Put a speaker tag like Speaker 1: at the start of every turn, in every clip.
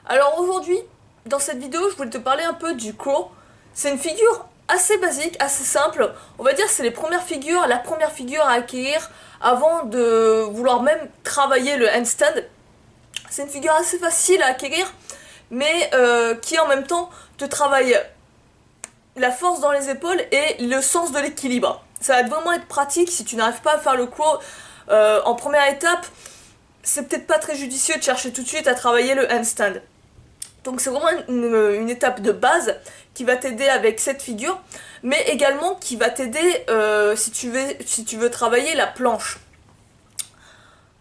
Speaker 1: Alors aujourd'hui, dans cette vidéo, je voulais te parler un peu du crow. C'est une figure assez basique, assez simple. On va dire c'est la première figure à acquérir avant de vouloir même travailler le handstand. C'est une figure assez facile à acquérir, mais qui en même temps te travaille la force dans les épaules et le sens de l'équilibre. Ça va vraiment être pratique si tu n'arrives pas à faire le crow en première étape. C'est peut-être pas très judicieux de chercher tout de suite à travailler le handstand. Donc c'est vraiment une étape de base qui va t'aider avec cette figure, mais également qui va t'aider si tu veux travailler la planche.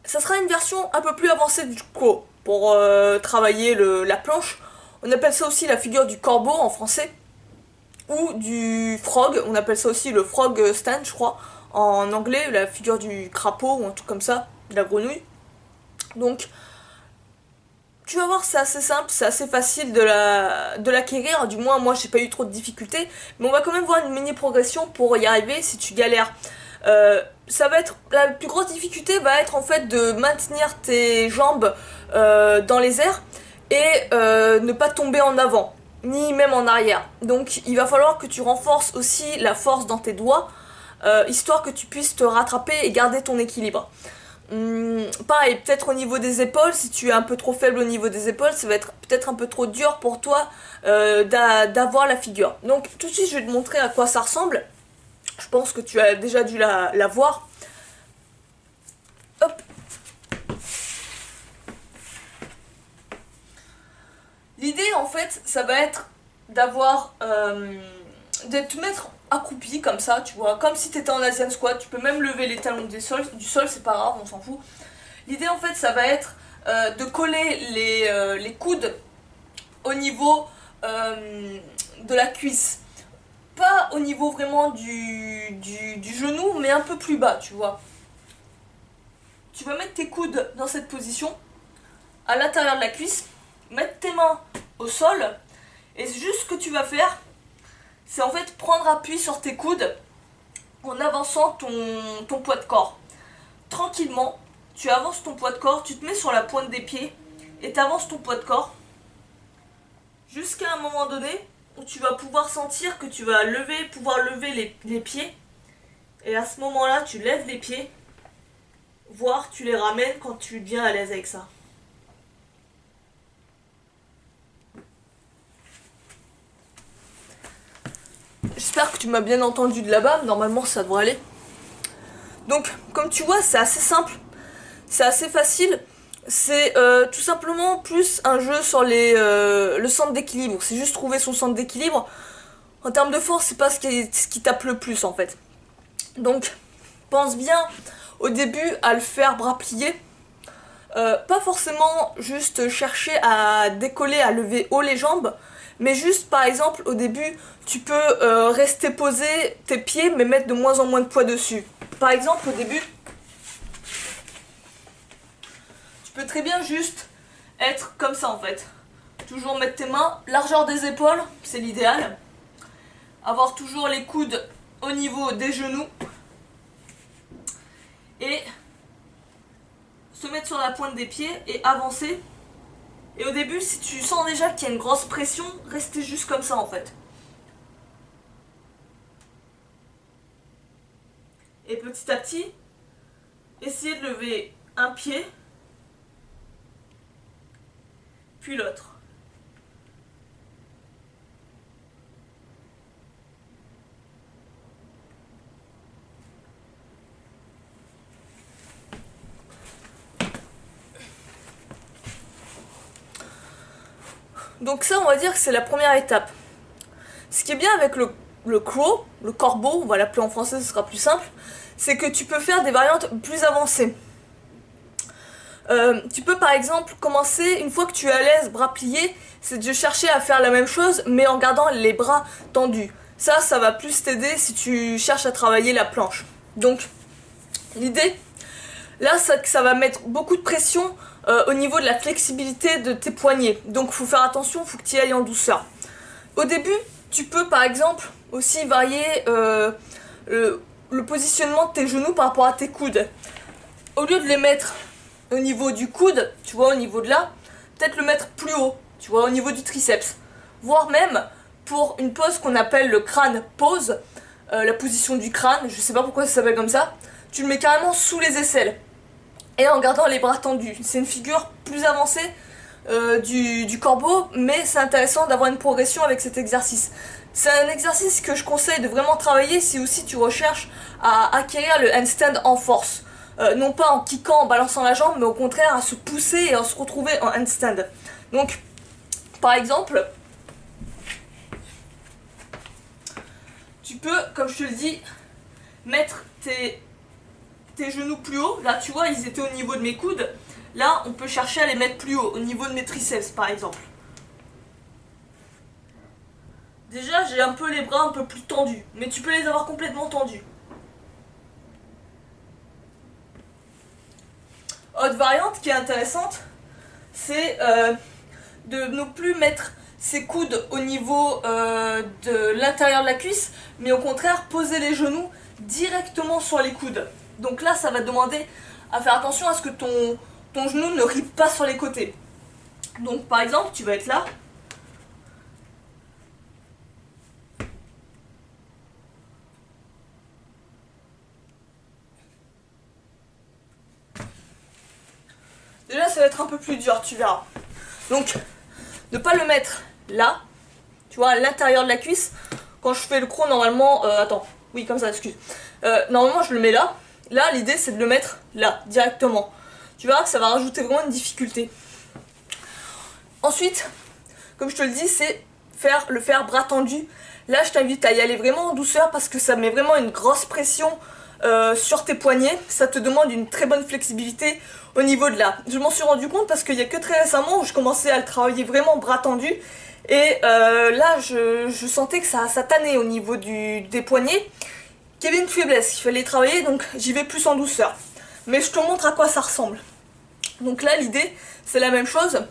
Speaker 1: Ça sera une version un peu plus avancée du crow pour travailler la planche. On appelle ça aussi la figure du corbeau en français, ou du frog, on appelle ça aussi le frog stand je crois, en anglais, la figure du crapaud ou un truc comme ça, de la grenouille. Donc tu vas voir, c'est assez simple, c'est assez facile de l'acquérir, du moins moi j'ai pas eu trop de difficultés, mais on va quand même voir une mini progression pour y arriver si tu galères. Ça va être, la plus grosse difficulté va être en fait de maintenir tes jambes dans les airs et ne pas tomber en avant, ni même en arrière. Donc il va falloir que tu renforces aussi la force dans tes doigts, histoire que tu puisses te rattraper et garder ton équilibre. Pareil, peut-être au niveau des épaules, si tu es un peu trop faible au niveau des épaules, ça va être peut-être un peu trop dur pour toi d'avoir la figure. Donc tout de suite, je vais te montrer à quoi ça ressemble. Je pense que tu as déjà dû la voir. Hop. L'idée, en fait, ça va être d'avoir... de te mettre accroupi comme ça, tu vois, comme si tu étais en Asian squat. Tu peux même lever les talons du sol, c'est pas grave, on s'en fout. L'idée en fait ça va être de coller les coudes au niveau de la cuisse. Pas au niveau vraiment du genou, mais un peu plus bas, tu vois. Tu vas mettre tes coudes dans cette position, à l'intérieur de la cuisse, mettre tes mains au sol, et juste ce que tu vas faire, c'est en fait prendre appui sur tes coudes en avançant ton poids de corps. Tranquillement, tu avances ton poids de corps, tu te mets sur la pointe des pieds et tu avances ton poids de corps jusqu'à un moment donné où tu vas pouvoir sentir que tu vas pouvoir lever les pieds. Et à ce moment-là, tu lèves les pieds, voire tu les ramènes quand tu deviens à l'aise avec ça. J'espère que tu m'as bien entendu de là-bas, normalement ça devrait aller. Donc, comme tu vois, c'est assez simple, c'est assez facile. C'est tout simplement plus un jeu sur le centre d'équilibre. C'est juste trouver son centre d'équilibre. En termes de force, c'est pas ce qui tape le plus en fait. Donc, pense bien au début à le faire bras pliés. Pas forcément juste chercher à décoller, à lever haut les jambes, mais juste par exemple au début, tu peux rester posé tes pieds mais mettre de moins en moins de poids dessus. Par exemple au début, tu peux très bien juste être comme ça en fait. Toujours mettre tes mains, largeur des épaules, c'est l'idéal. Avoir toujours les coudes au niveau des genoux. Et se mettre sur la pointe des pieds et avancer. Et au début, si tu sens déjà qu'il y a une grosse pression, restez juste comme ça en fait. Et petit à petit, essayez de lever un pied, puis l'autre. Donc ça, on va dire que c'est la première étape. Ce qui est bien avec le crow, le corbeau, on va l'appeler en français, ce sera plus simple, c'est que tu peux faire des variantes plus avancées. Tu peux par exemple commencer, une fois que tu es à l'aise, bras pliés, c'est de chercher à faire la même chose, mais en gardant les bras tendus. Ça va plus t'aider si tu cherches à travailler la planche. Donc, l'idée, là, ça va mettre beaucoup de pression au niveau de la flexibilité de tes poignets. Donc, il faut faire attention, il faut que tu y ailles en douceur. Au début, tu peux par exemple aussi varier le positionnement de tes genoux par rapport à tes coudes. Au lieu de les mettre au niveau du coude, tu vois, au niveau de là, peut-être le mettre plus haut. tu vois, au niveau du triceps. Voire même pour une pose qu'on appelle le crâne pose, la position du crâne, je sais pas pourquoi ça s'appelle comme ça, tu le mets carrément sous les aisselles et en gardant les bras tendus. C'est une figure plus avancée du corbeau, mais c'est intéressant d'avoir une progression avec cet exercice. C'est un exercice que je conseille de vraiment travailler si aussi tu recherches à acquérir le handstand en force. Non pas en kickant, en balançant la jambe, mais au contraire à se pousser et à se retrouver en handstand. Donc, par exemple, tu peux, comme je te le dis, mettre tes genoux plus haut. Là, tu vois, ils étaient au niveau de mes coudes. Là, on peut chercher à les mettre plus haut, au niveau de mes triceps, par exemple. Déjà, j'ai un peu les bras un peu plus tendus, mais tu peux les avoir complètement tendus. Autre variante qui est intéressante, c'est de ne plus mettre ses coudes au niveau de l'intérieur de la cuisse, mais au contraire poser les genoux directement sur les coudes. Donc là, ça va demander à faire attention à ce que ton genou ne rive pas sur les côtés. Donc par exemple, tu vas être là. Déjà, ça va être un peu plus dur, tu verras. Donc, ne pas le mettre là, tu vois, à l'intérieur de la cuisse. Quand je fais le croc, normalement... attends, oui, comme ça, excuse. Normalement, je le mets là. Là, l'idée, c'est de le mettre là, directement. Tu verras que ça va rajouter vraiment une difficulté. Ensuite, comme je te le dis, c'est le faire bras tendu. Là, je t'invite à y aller vraiment en douceur parce que ça met vraiment une grosse pression sur tes poignets. Ça te demande une très bonne flexibilité au niveau de là. Je m'en suis rendu compte parce qu'il y a que très récemment où je commençais à le travailler vraiment bras tendu. Et là, je sentais que ça tannait au niveau des poignets, qu'il y avait une faiblesse, qu'il fallait travailler, donc j'y vais plus en douceur. Mais je te montre à quoi ça ressemble. Donc là, l'idée, c'est la même chose,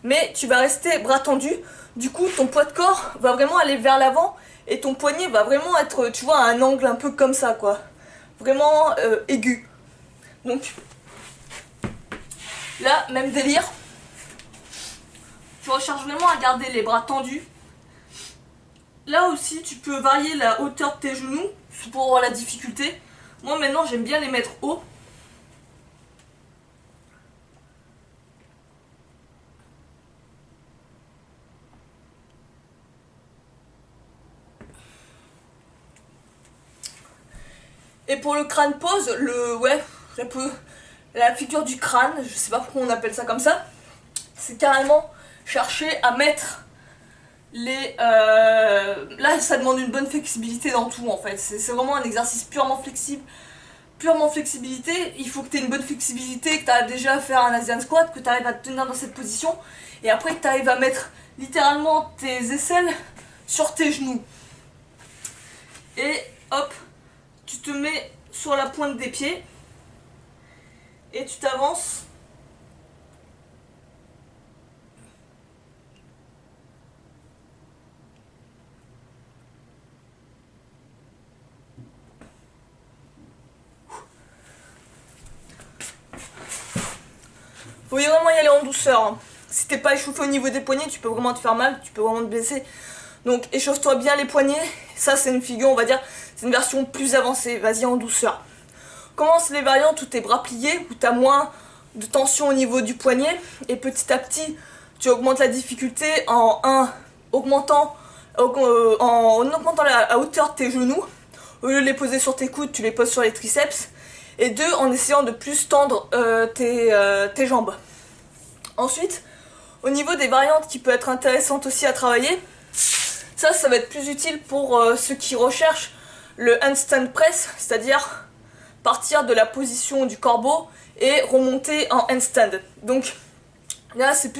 Speaker 1: mais tu vas rester bras tendu. Du coup, ton poids de corps va vraiment aller vers l'avant et ton poignet va vraiment être, tu vois, à un angle un peu comme ça, quoi. Vraiment aigu. Donc, là, même délire. Tu recherches vraiment à garder les bras tendus. Là aussi, tu peux varier la hauteur de tes genoux pour la difficulté. Moi, maintenant, j'aime bien les mettre haut. Et pour le crâne pose, la figure du crâne, je sais pas pourquoi on appelle ça comme ça, c'est carrément chercher à mettre là, ça demande une bonne flexibilité dans tout en fait. C'est vraiment un exercice purement flexible. Purement flexibilité, il faut que tu aies une bonne flexibilité, que tu arrives déjà à faire un Asian squat, que tu arrives à te tenir dans cette position, et après que tu arrives à mettre littéralement tes aisselles sur tes genoux. Et hop, tu te mets sur la pointe des pieds, et tu t'avances. Faut vraiment y aller en douceur. Hein. Si t'es pas échauffé au niveau des poignets, tu peux vraiment te faire mal, tu peux vraiment te blesser. Donc échauffe-toi bien les poignets. Ça, c'est une figure, on va dire, c'est une version plus avancée. Vas-y en douceur. Commence les variantes où tes bras pliés, où tu as moins de tension au niveau du poignet. Et petit à petit, tu augmentes la difficulté en augmentant la hauteur de tes genoux. Au lieu de les poser sur tes coudes, tu les poses sur les triceps. Et 2, en essayant de plus tendre tes jambes. Ensuite, au niveau des variantes qui peuvent être intéressantes aussi à travailler, ça va être plus utile pour ceux qui recherchent le handstand press, c'est-à-dire partir de la position du corbeau et remonter en handstand. Donc là, c'est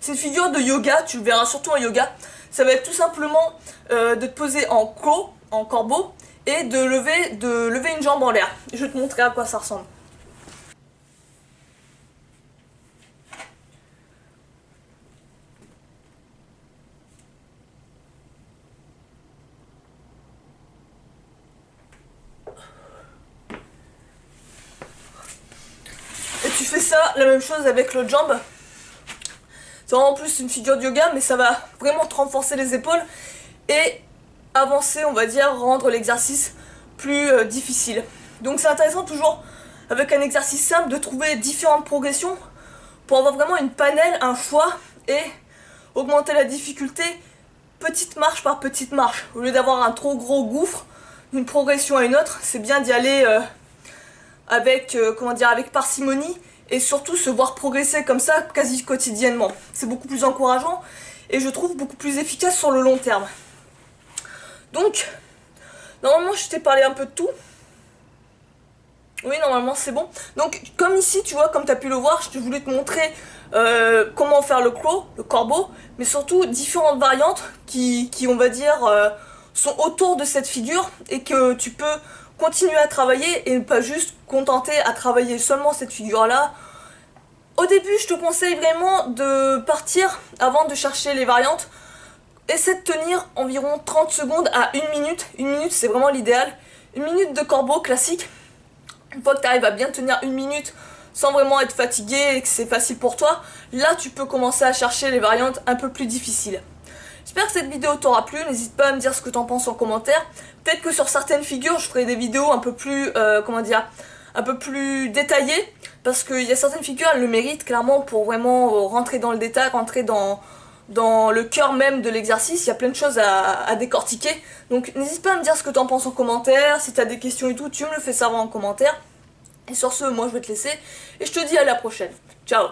Speaker 1: une figure de yoga, tu le verras surtout en yoga. Ça va être tout simplement de te poser en crow, en corbeau, et de lever une jambe en l'air. Je vais te montrer à quoi ça ressemble. Et tu fais ça, la même chose avec l'autre jambe. C'est vraiment plus une figure de yoga, mais ça va vraiment te renforcer les épaules et avancer, on va dire, rendre l'exercice plus difficile. Donc c'est intéressant toujours, avec un exercice simple, de trouver différentes progressions pour avoir vraiment une panel, un choix, et augmenter la difficulté petite marche par petite marche. Au lieu d'avoir un trop gros gouffre d'une progression à une autre, c'est bien d'y aller avec, comment dire, avec parcimonie, et surtout se voir progresser comme ça quasi quotidiennement. C'est beaucoup plus encourageant et je trouve beaucoup plus efficace sur le long terme. Donc, normalement je t'ai parlé un peu de tout. Oui, normalement c'est bon. Donc, comme ici, tu vois, comme tu as pu le voir, je voulais te montrer comment faire le crow, le corbeau, mais surtout différentes variantes qui on va dire, sont autour de cette figure et que tu peux continuer à travailler et ne pas juste contenter à travailler seulement cette figure-là. Au début, je te conseille vraiment de partir avant de chercher les variantes. Essaie de tenir environ 30 secondes à 1 minute. 1 minute, c'est vraiment l'idéal. 1 minute de corbeau classique. Une fois que tu arrives à bien tenir 1 minute sans vraiment être fatigué et que c'est facile pour toi, là tu peux commencer à chercher les variantes un peu plus difficiles. J'espère que cette vidéo t'aura plu, n'hésite pas à me dire ce que t'en penses en commentaire. Peut-être que sur certaines figures je ferai des vidéos un peu plus, comment dire, un peu plus détaillées, parce qu'il y a certaines figures, elles le méritent clairement pour vraiment rentrer dans le détail, rentrer dans le cœur même de l'exercice. Il y a plein de choses à décortiquer. Donc n'hésite pas à me dire ce que tu en penses en commentaire. Si tu as des questions et tout, tu me le fais savoir en commentaire. Et sur ce, moi je vais te laisser. Et je te dis à la prochaine. Ciao!